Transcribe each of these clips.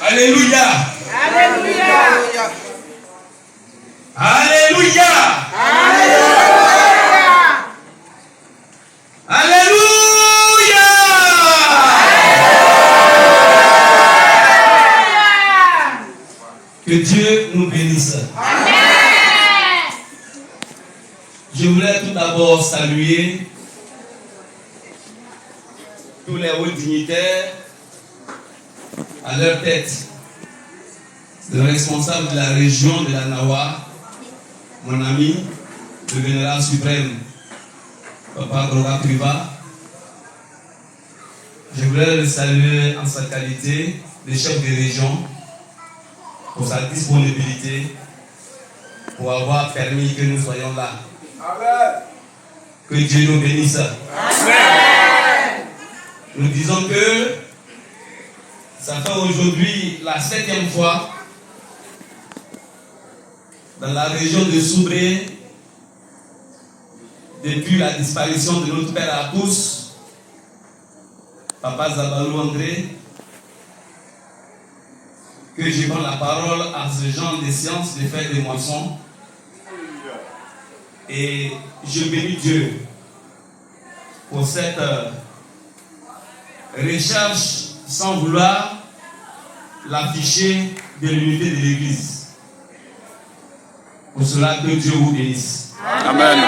Alléluia. Alléluia. Alléluia. Alléluia. Alléluia. Que Dieu nous bénisse. Amen. Je voulais tout d'abord saluer tous les hauts dignitaires à leur tête, le responsable de la région de la Nawa, mon ami, le général suprême, Papa Droga Priva. Je voulais le saluer en sa qualité de chef de région pour sa disponibilité, pour avoir permis que nous soyons là. Amen. Que Dieu nous bénisse. Amen. Nous disons que ça fait aujourd'hui la 7e fois dans la région de Soubré, depuis la disparition de notre père à tous, Papa Zabalou André, que je prends la parole à ce genre de sciences, de faire des moissons. Et je bénis Dieu pour cette recherche sans vouloir l'afficher de l'unité de l'Église. Pour cela, que Dieu vous bénisse. Amen.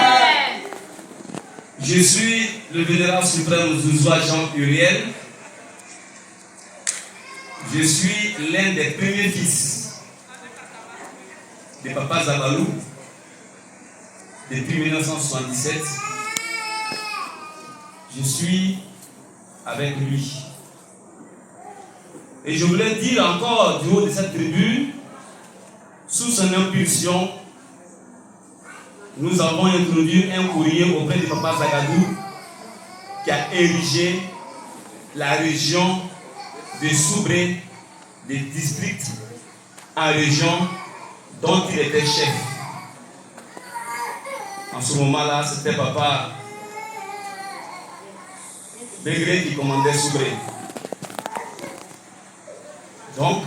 Je suis le vénérable suprême Zouzoua Jean Uriel. Je suis l'un des premiers fils de Papa Zabalou depuis 1977. Je suis avec lui. Et je voulais dire encore du haut de cette tribune, sous son impulsion, nous avons introduit un courrier auprès de Papa Zagadou qui a érigé la région de Soubré, des districts en région dont il était chef. En ce moment-là, c'était Papa Bégré qui commandait Soubré. Donc,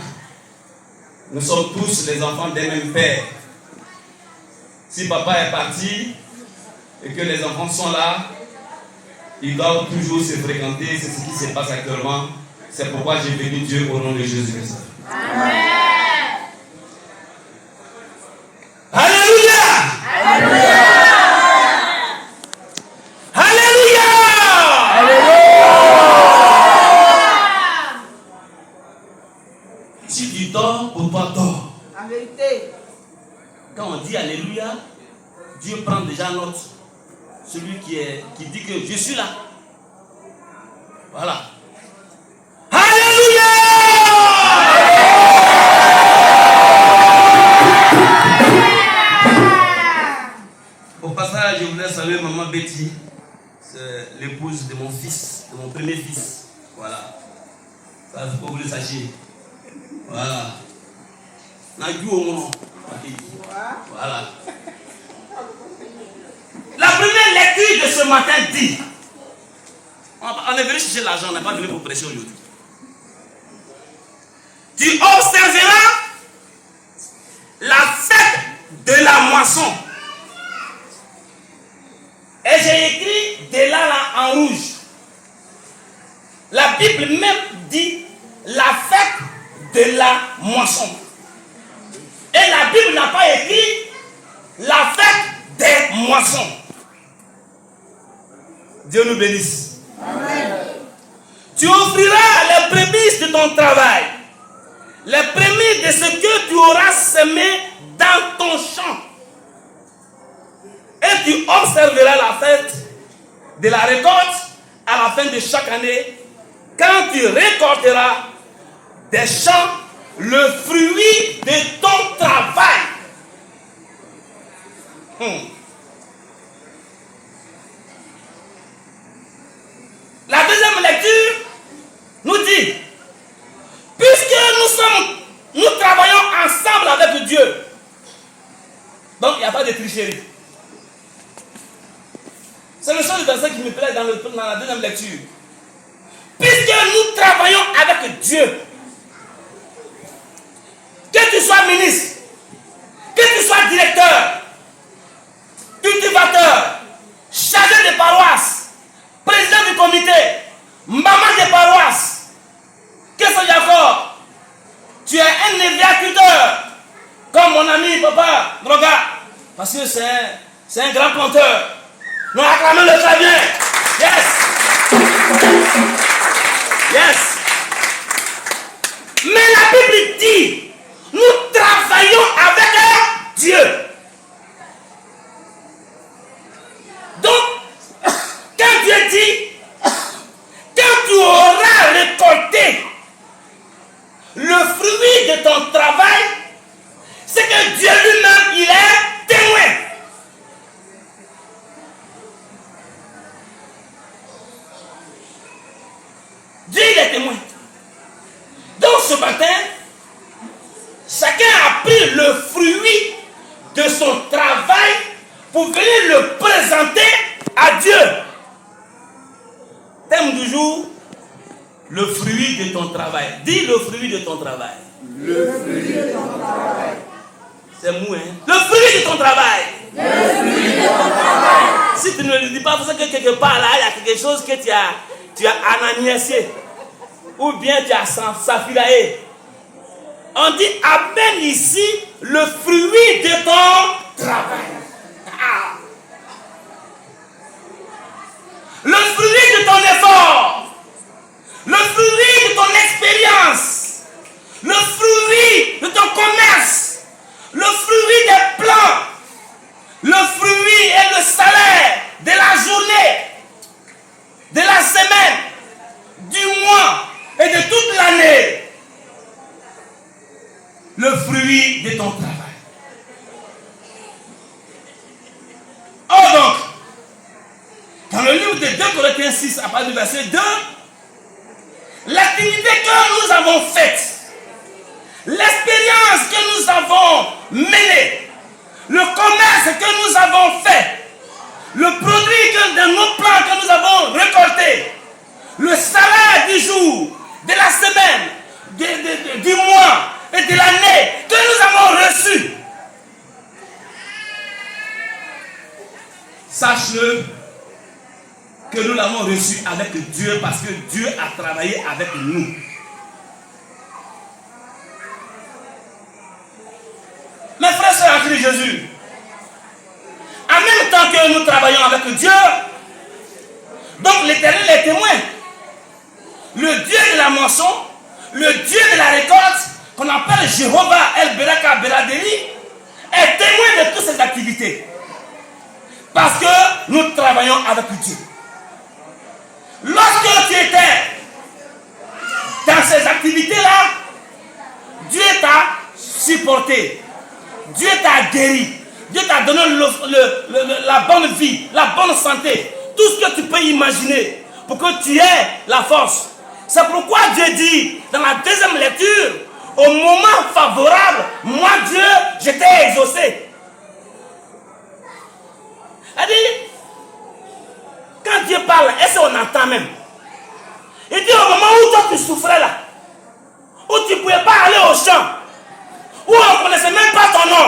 nous sommes tous les enfants d'un même père. Si papa est parti et que les enfants sont là, ils doivent toujours se fréquenter. C'est ce qui se passe actuellement. C'est pourquoi j'ai béni Dieu au nom de Jésus-Christ. Amen. Alléluia! Alléluia. Alléluia! Si tu dors, pour toi dors. La vérité. Quand on dit Alléluia, Dieu peut prendre déjà note. Celui qui dit que je suis là. Voilà. Alléluia! Au passage, je voudrais saluer maman Betty. C'est l'épouse de mon fils, de mon premier fils. Voilà. Ça, il faut que vous le sachiez. Voilà. Voilà. La première lecture de ce matin dit, on est venu chercher l'argent, on n'est pas venu pour prêcher aujourd'hui. Tu observeras la fête de la moisson. Et j'ai écrit de là en rouge. La Bible même dit la fête de la moisson. Et la Bible n'a pas écrit la fête des moissons. Dieu nous bénisse. Amen. Tu offriras les prémices de ton travail, les prémices de ce que tu auras semé dans ton champ. Et tu observeras la fête de la récolte à la fin de chaque année, quand tu récolteras des champs le fruit de ton travail. La deuxième lecture nous dit, puisque nous travaillons ensemble avec Dieu, donc il n'y a pas de tricherie. C'est le seul verset qui me plaît dans la deuxième lecture. Puisque nous travaillons avec Dieu, que tu sois ministre, que tu sois directeur, cultivateur, chargé de paroisse, président du comité, maman de paroisse, que ce soit encore, tu es un agriculteur, comme mon ami papa Droga, parce que c'est un grand planteur. Nous acclamons le clavier. Yes. Yes. Mais la Bible dit, nous travaillons avec Dieu. Donc, quand Dieu dit, quand tu auras récolté le fruit de ton travail, c'est que Dieu lui-même, il est témoin. Dieu il est témoin. Donc ce matin, chacun a pris le fruit de son travail pour venir le présenter à Dieu. Thème du jour, le fruit de ton travail. Dis le fruit de ton travail. Le fruit de ton travail. C'est mou, hein? Le fruit de ton travail. Le fruit de ton travail. Si tu ne le dis pas, parce que quelque part là, il y a quelque chose que tu as ananiasé. Ou bien tu as safilaé. On dit amène ici le fruit de ton travail. Ah. Le fruit de ton effort. Le fruit de ton expérience. Le fruit de ton commerce. Le fruit des plans. Le fruit et le salaire de la journée, de la semaine, du mois et de toute l'année. Le fruit de ton travail. Or donc, dans le livre de 2 Corinthiens 6, à partir du verset 2, l'activité que nous avons faite, l'expérience que nous avons menée, le commerce que nous avons fait, le produit de nos plants que nous avons récolté, le salaire du jour, de la semaine, du mois et de l'année que nous avons reçu. Sache-le que nous l'avons reçu avec Dieu parce que Dieu a travaillé avec nous. Mes frères et sœurs en Christ Jésus, en même temps que nous travaillons avec Dieu, donc l'Éternel est témoin. Le Dieu de la moisson, le Dieu de la récolte, qu'on appelle Jéhovah El Beraka Beradeli, est témoin de toutes ces activités. Parce que nous travaillons avec Dieu. Lorsque tu étais dans ces activités-là, Dieu t'a supporté. Dieu t'a guéri. Dieu t'a donné la bonne vie, la bonne santé. Tout ce que tu peux imaginer pour que tu aies la force. C'est pourquoi Dieu dit dans la deuxième lecture, au moment favorable, moi Dieu, je t'ai exaucé. Elle dit, quand Dieu parle, est-ce qu'on entend même? Il dit au moment où toi tu souffrais là, où tu ne pouvais pas aller au champ, où on ne connaissait même pas ton nom,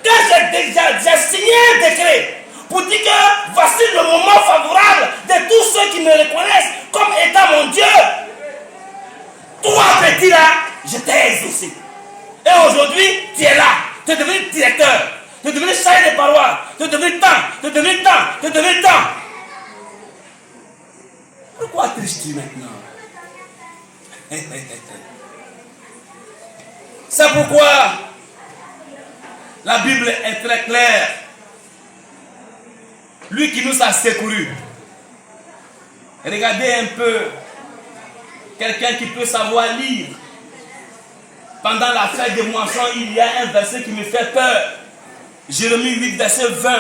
quand j'ai signé un décret pour dire que voici le moment favorable de tous ceux qui me reconnaissent comme étant mon Dieu, toi petit là, je t'ai exaucé. Et aujourd'hui, tu es là, tu es devenu directeur, tu es devenu chef de paroisse, tu es devenu temps, tu es devenu temps, tu es devenu temps. Pourquoi triches-tu maintenant? C'est pourquoi la Bible est très claire. Lui qui nous a secourus. Regardez un peu quelqu'un qui peut savoir lire. Pendant la fête des moissons, il y a un verset qui me fait peur. Jérémie 8, verset 20.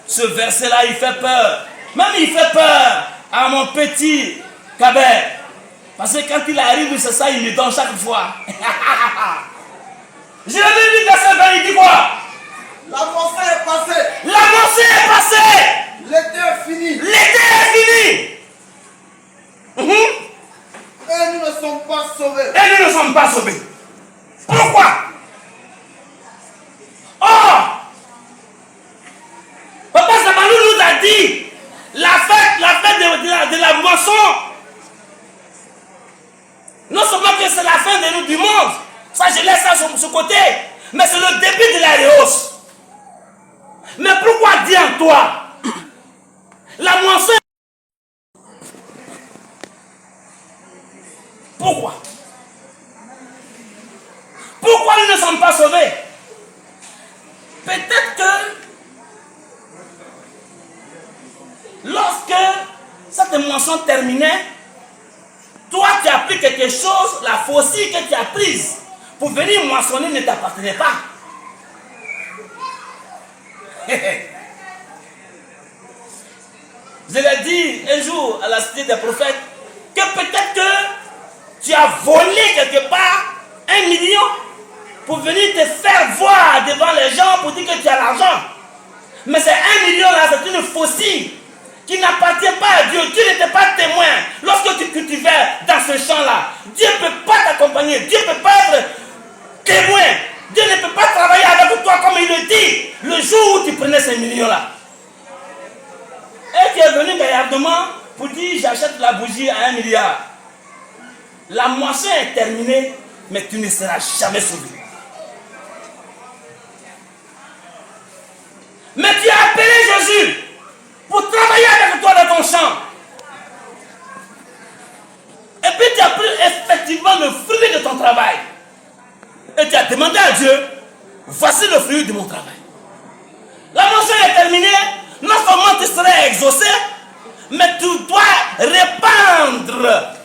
Ce verset-là, il fait peur. Même il fait peur à mon petit Kabert. Parce que quand il arrive, c'est ça, il me donne chaque fois. Jérémie 8, verset 20, il dit quoi? La moisson est passée. La moisson est passée. L'été est fini. L'été est fini. Et nous ne sommes pas sauvés. Et nous ne sommes pas sauvés. Pourquoi? Oh! Papa Zabalou nous a dit la fête de la moisson. Non seulement que c'est la fin du monde, ça je laisse ça sur ce côté, mais c'est le début de la hausse. Mais pourquoi dire en toi? La moisson. Pourquoi? Pourquoi nous ne sommes pas sauvés? Peut-être que lorsque cette moisson terminait, toi tu as pris quelque chose, la faucille que tu as prise pour venir moissonner ne t'appartenait pas. Je l'ai dit un jour à la cité des prophètes que peut-être que tu as volé quelque part 1 million pour venir te faire voir devant les gens pour dire que tu as l'argent. Mais ces 1 million là, c'est une faucille qui n'appartient pas à Dieu. Dieu n'était pas témoin lorsque tu cultivais dans ce champ-là. Dieu ne peut pas t'accompagner. Dieu ne peut pas être témoin. Dieu ne peut pas travailler avec toi comme il le dit le jour où tu prenais ces millions-là. Et tu es venu gaillardement pour dire j'achète la bougie à 1 milliard. La moisson est terminée, mais tu ne seras jamais sauvé. Mais tu as appelé Jésus pour travailler avec toi dans ton champ. Et puis tu as pris effectivement le fruit de ton travail. Et tu as demandé à Dieu, voici le fruit de mon travail. La moisson est terminée, non seulement tu serais exaucé, mais tu dois répandre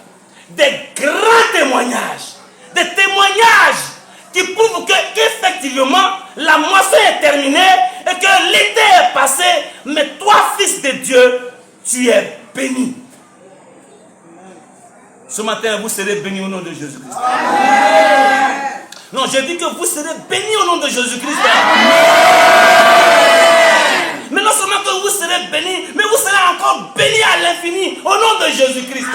des grands témoignages. Des témoignages qui prouvent qu'effectivement la moisson est terminée et que l'été est passé, mais toi, fils de Dieu, tu es béni. Ce matin, vous serez bénis au nom de Jésus-Christ. Non, je dis que vous serez bénis au nom de Jésus-Christ. Mais non seulement que vous serez bénis, mais vous serez encore bénis à l'infini au nom de Jésus-Christ.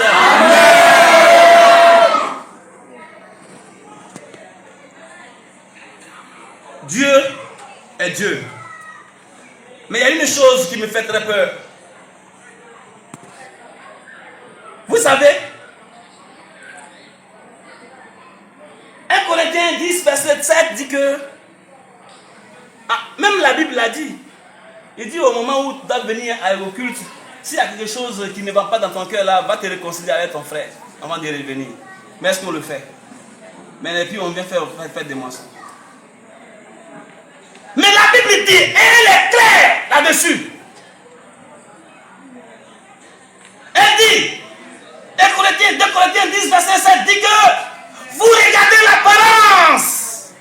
Dieu est Dieu. Mais il y a une chose qui me fait très peur. Vous savez, 1 Corinthiens 10, verset 7 dit que, même la Bible l'a dit, il dit au moment où tu dois venir à l'occulte, s'il y a quelque chose qui ne va pas dans ton cœur là, va te réconcilier avec ton frère avant de revenir. Mais est-ce qu'on le fait? Mais puis on vient faire des moissons. Mais la Bible dit, et elle est claire, reçu. Elle dit, 2 Corinthiens 10, verset 7, dit que vous regardez l'apparence.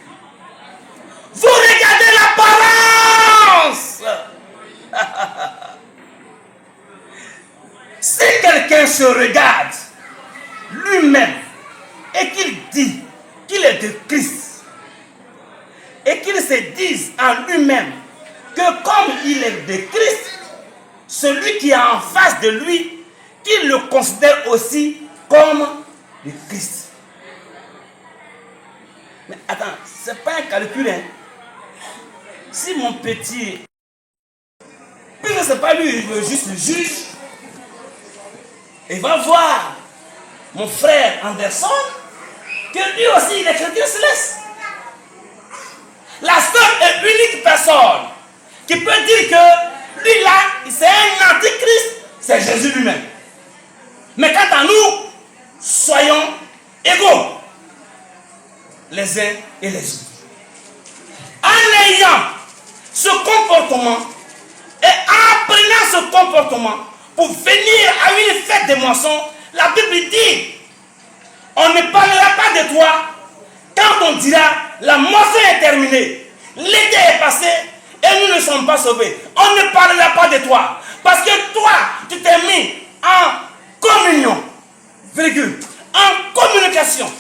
Vous regardez l'apparence. Si quelqu'un se regarde lui-même et qu'il dit qu'il est de Christ et qu'il se dise en lui-même que comme il est de Christ, celui qui est en face de lui, qu'il le considère aussi comme le Christ. Mais attends, c'est pas un calcul, hein. Si mon petit, puisque c'est pas lui, il veut juste le juge, il va voir mon frère Anderson, que lui aussi il est chrétien céleste. La seule et unique personne qui peut dire que lui là, c'est un antichrist, c'est Jésus lui-même. Mais quant à nous, soyons égaux les uns et les autres. En ayant ce comportement et en prenant ce comportement pour venir à une fête des moissons, la Bible dit, on ne parlera pas de toi quand on dira la moisson est terminée, l'été est passé et nous ne sommes pas sauvés. On ne parlera pas de toi parce que toi, tu t'es mis en communion, virgule, en communication,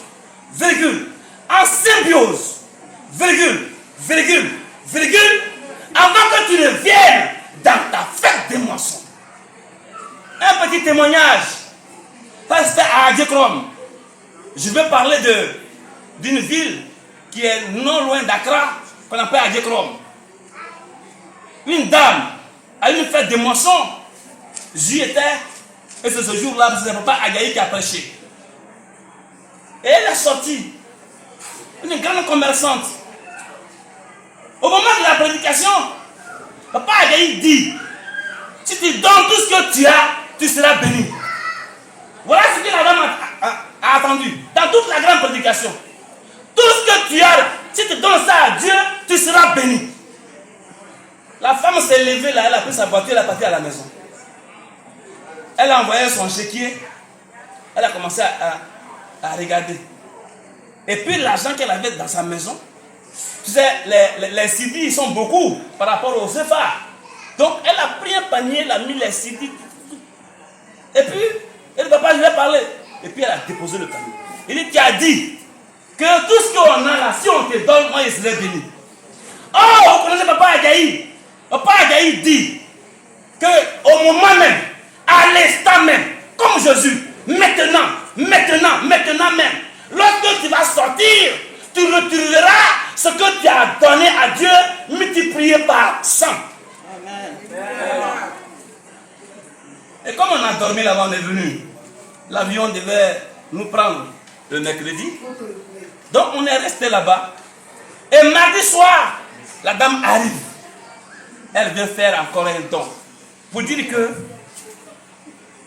virgule, en symbiose, virgule, virgule, virgule, avant que tu ne viennes dans ta fête des moissons. Un petit témoignage, pasteur à Adjekrom. Je vais parler d'une ville qui est non loin d'Accra, qu'on appelle Adjekrom. Une dame a une fête des moissons, j'y étais, et c'est ce jour-là, c'est papa Agaï qui a prêché. Et elle est sortie, une grande commerçante. Au moment de la prédication, papa Agaï dit, si tu donnes tout ce que tu as, tu seras béni. Voilà ce que la dame a attendu dans toute la grande prédication. Tout ce que tu as, si tu donnes ça à Dieu, tu seras béni. La femme s'est levée là, elle a pris sa voiture, elle est partie à la maison. Elle a envoyé son chéquier, elle a commencé à regarder. Et puis l'argent qu'elle avait dans sa maison, tu sais, les CD, ils sont beaucoup par rapport aux CFA. Donc elle a pris un panier, elle a mis les CD. Et puis, elle dit, papa, je vais parler. Et puis elle a déposé le panier. Il dit, tu as dit que tout ce qu'on a là, si on te donne, moi, je serai béni. Oh, vous connaissez papa Agaï. Papa Agaï dit qu'au moment même, à l'instant même, comme Jésus, maintenant même, lorsque tu vas sortir, tu retireras ce que tu as donné à Dieu, multiplié par 100. Amen. Et comme on a dormi là-bas, on est venu. L'avion devait nous prendre le mercredi. Donc on est resté là-bas. Et mardi soir, la dame arrive. Elle vient faire encore un don. Pour dire que,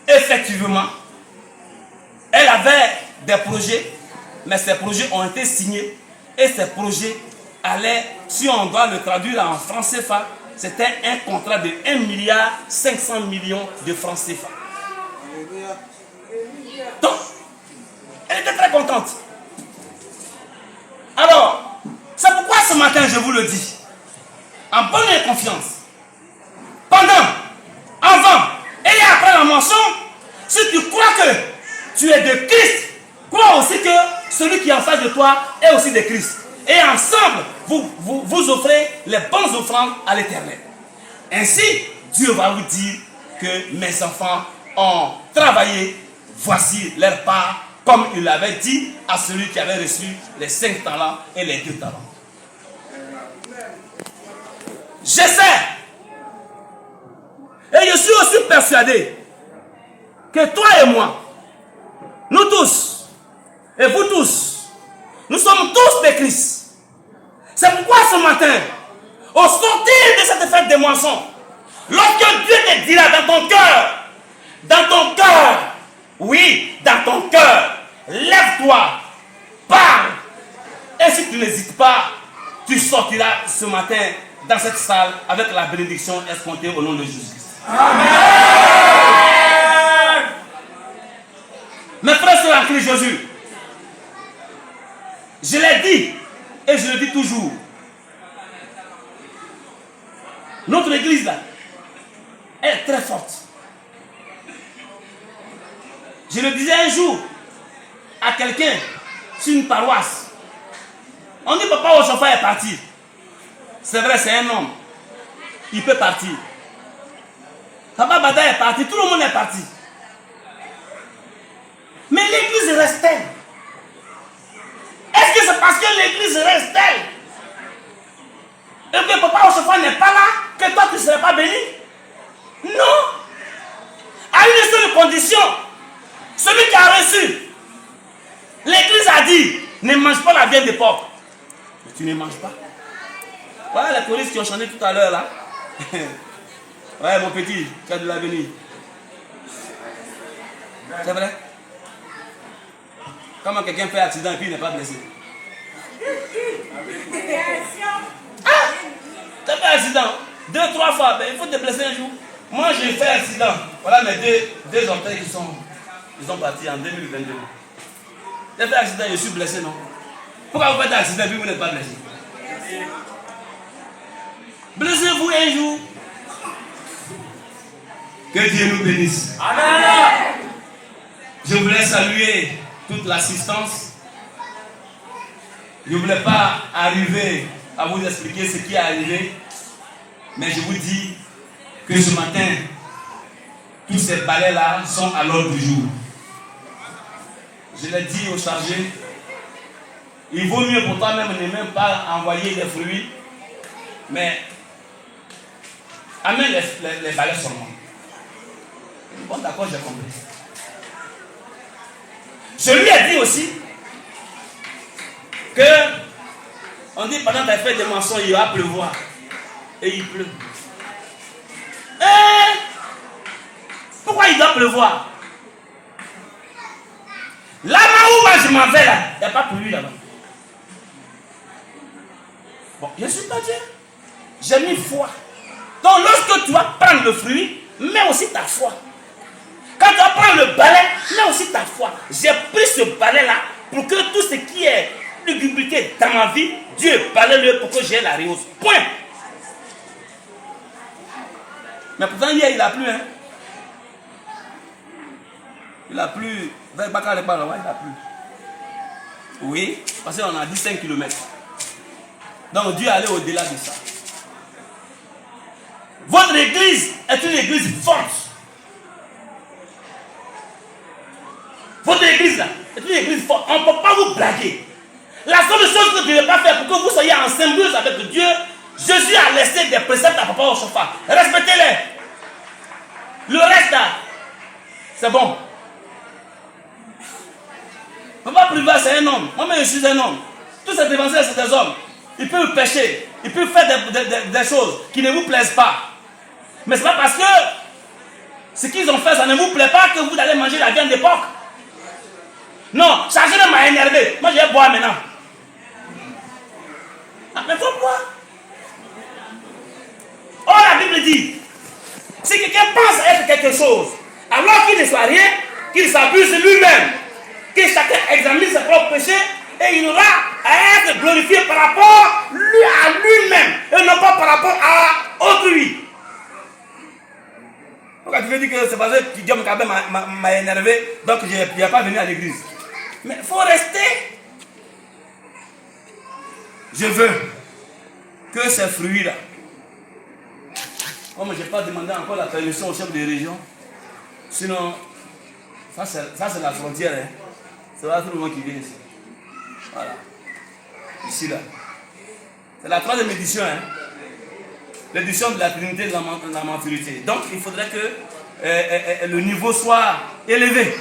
effectivement, elle avait des projets, mais ces projets ont été signés. Et ces projets allaient, si on doit le traduire en francs CFA, c'était un contrat de 1,5 milliard de francs CFA. Donc, elle était très contente. Alors, c'est pourquoi ce matin, je vous le dis, en bonne et confiance, pendant, avant et après la moisson, si tu crois que tu es de Christ, crois aussi que celui qui est en face de toi est aussi de Christ. Et ensemble, vous offrez les bonnes offrandes à l'Éternel. Ainsi, Dieu va vous dire que mes enfants ont travaillé, voici leur part, comme il l'avait dit à celui qui avait reçu les 5 talents et les 2 talents. J'essaie, et je suis aussi persuadé que toi et moi, nous tous, et vous tous, nous sommes tous de Christ. C'est pourquoi ce matin, au sortir de cette fête des moissons, lorsque Dieu te dira dans ton cœur, oui, dans ton cœur, lève-toi, parle. Et si tu n'hésites pas, tu sortiras ce matin dans cette salle avec la bénédiction escomptée au nom de Jésus-Christ. Mes frères sont en Christ Jésus. Je l'ai dit et je le dis toujours. Notre église là, elle est très forte. Je le disais un jour à quelqu'un sur une paroisse. On dit papa au chauffeur est parti. C'est vrai, c'est un homme. Il peut partir. Papa Bada est parti, tout le monde est parti. Mais l'église reste-t-elle? Est-ce que c'est parce que l'église reste-t-elle et que papa au chauffeur n'est pas là que toi tu ne serais pas béni? Non. À une seule condition. Celui qui a reçu, l'église a dit, ne mange pas la viande de porc. Mais tu ne manges pas. Voilà les choristes qui ont chanté tout à l'heure là. Ouais mon petit, tu as de l'avenir. C'est vrai? Comment quelqu'un fait accident et puis il n'est pas blessé? Ah! Tu as fait accident 2-3 fois, mais il faut te blesser un jour. Moi j'ai fait accident. Voilà mes deux orteils qui sont partis en 2022. J'ai fait accident, je suis blessé, non? Pourquoi vous faites accident et puis vous n'êtes pas blessé? Blessez-vous un jour. Que Dieu nous bénisse. Amen. Je voulais saluer toute l'assistance. Je ne voulais pas arriver à vous expliquer ce qui est arrivé. Mais je vous dis que ce matin, tous ces balais-là sont à l'ordre du jour. Je l'ai dit aux chargés, il vaut mieux pour toi-même ne même pas envoyer des fruits, mais amène les balais seulement. Bon, d'accord, j'ai compris. Je lui ai dit aussi que on dit pendant ta fête de mensonges, il va pleuvoir. Et il pleut. Pourquoi il doit pleuvoir? Là où moi je m'en vais là, il n'y a pas plu là-bas. Bon, je suis pas Dieu. J'ai mis foi. Donc lorsque tu vas prendre le fruit, mets aussi ta foi. Quand tu vas prendre le balai, mets aussi ta foi. J'ai pris ce balai-là pour que tout ce qui est lugubrité dans ma vie, Dieu parle-le pour que j'ai la réponse. Point. Mais pourtant hier il a plu, hein. Il a plu. Il a plu. Oui, parce qu'on a dit 5 km. Donc Dieu allait au-delà de ça. Votre église est une église forte. Votre église là est une église forte. On ne peut pas vous blaguer. La seule chose que Dieu ne veut pas faire pour que vous soyez en symbiose avec Dieu, Jésus a laissé des préceptes à papa au chauffard. Respectez-les. Le reste là, c'est bon. Papa privé, c'est un homme. Moi-même, je suis un homme. Tous ces dévanceurs, c'est des hommes. Ils peuvent pécher. Ils peuvent faire des choses qui ne vous plaisent pas. Mais ce n'est pas parce que ce qu'ils ont fait, ça ne vous plaît pas que vous allez manger la viande de porc. Non, chargez-le m'a énervé. Moi, je vais boire maintenant. Ah, mais il faut boire. Oh, la Bible dit, si quelqu'un pense être quelque chose, alors qu'il ne soit rien, qu'il s'abuse lui-même, que chacun examine ses propres péchés, et il aura à être glorifié par rapport à lui-même, et non pas par rapport à autrui. Pourquoi tu veux dire que c'est parce que Dieu m'a énervé, donc je ne vais pas venir à l'église? Mais il faut rester. Je veux que ces fruits-là, comme je n'ai pas demandé encore la permission au chef de région, sinon, ça c'est la frontière. Hein. C'est là tout le monde qui vient ici. Voilà. Ici, là. C'est la 3e édition. Hein. L'édition de la Trinité de la maturité. Donc, il faudrait que le niveau soit élevé.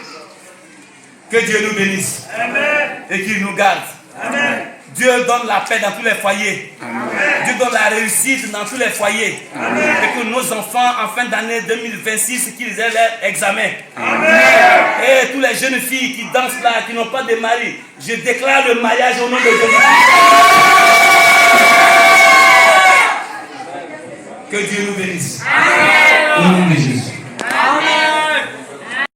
Que Dieu nous bénisse. Amen. Et qu'il nous garde. Amen. Dieu donne la paix dans tous les foyers. Amen. Dieu donne la réussite dans tous les foyers. Amen. Et que nos enfants, en fin d'année 2026, qu'ils aient leur examen. Amen. Et tous les jeunes filles qui dansent là, qui n'ont pas de mari, je déclare le mariage au nom de Jésus. Que Dieu nous bénisse. Au nom de Jésus.